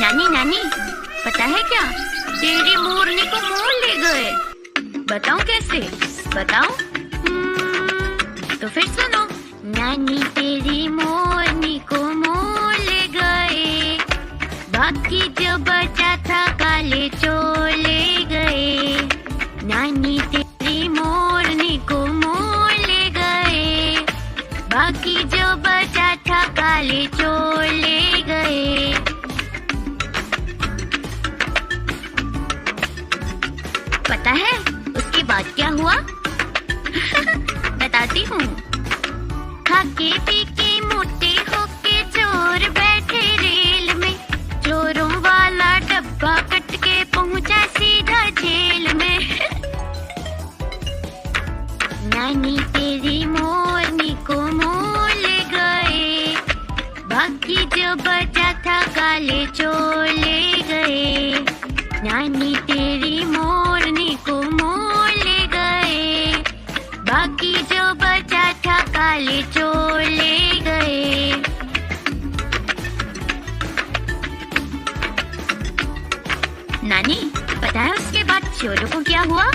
नानी नानी, पता है क्या, तेरी मोरनी को मोर ले गए। बताऊं कैसे, बताऊं? तो फिर सुनो। नानी तेरी मोरनी को मोर ले गए, बाकी जो बचा था काले चोर ले गए। नानी तेरी मोरनी को मोर ले गए, बाकी जो बचा था काले चोर ले गए। पता है उसके बाद क्या हुआ? बताती हूँ। खाके पी के मोटे होके चोर बैठे रेल में, चोरों वाला डब्बा कट के पहुंचा सीधा जेल में। नानी तेरी मोरनी को मोर ले गए, बाकी जो बचा था काले चोर ले गए। नानी तेरी मोरनी को मोर ले गए, बाकी जो बचा था काले चोर ले गए। नानी, पता है उसके बाद चोरों को क्या हुआ?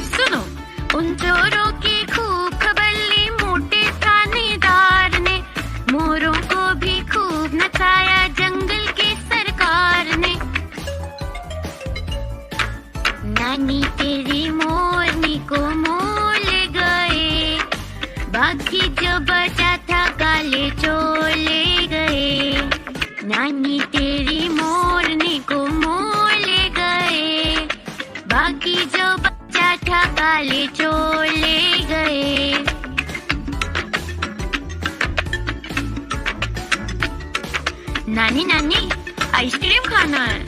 सुनो। उन चोरों की खूब खबर ली मोटे थानेदार ने, मोरों को भी खूब नचाया जंगल की सरकार ने। नानी तेरी मोरनी को मोर ले गए, बाकी जो बचा था काले चोर ले गए। नानी तेरी मोरनी को मोर ले गए, बाकी जो बचा था काले चोर ले गए। नानी नानी, आइसक्रीम खाना है,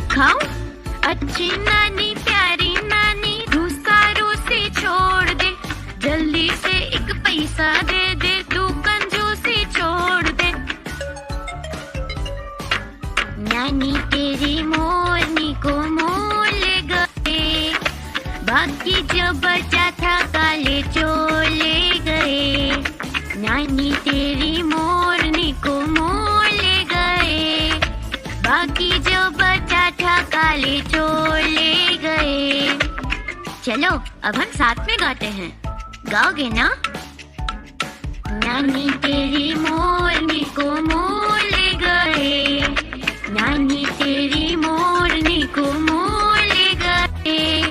खाऊं? अच्छी नानी प्यारी नानी, रूसा रूसी छोड़ दे, जल्दी से एक पैसा दे दे, तू कंजूसी छोड़ दे। नानी तेरी मोरनी को मोर ले गए, बाकी जो बचा था काले चोर ले गए। नानी तेरी मोरनी को मोर ले गए, बाकी जो बचा था काले चोर ले गए। चलो अब हम साथ में गाते हैं, गाओगे ना? नानी तेरी मोरनी को मोर ले गए, नानी तेरी मोरनी को मोर ले गए,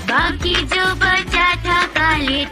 बाकी जो बचा था काले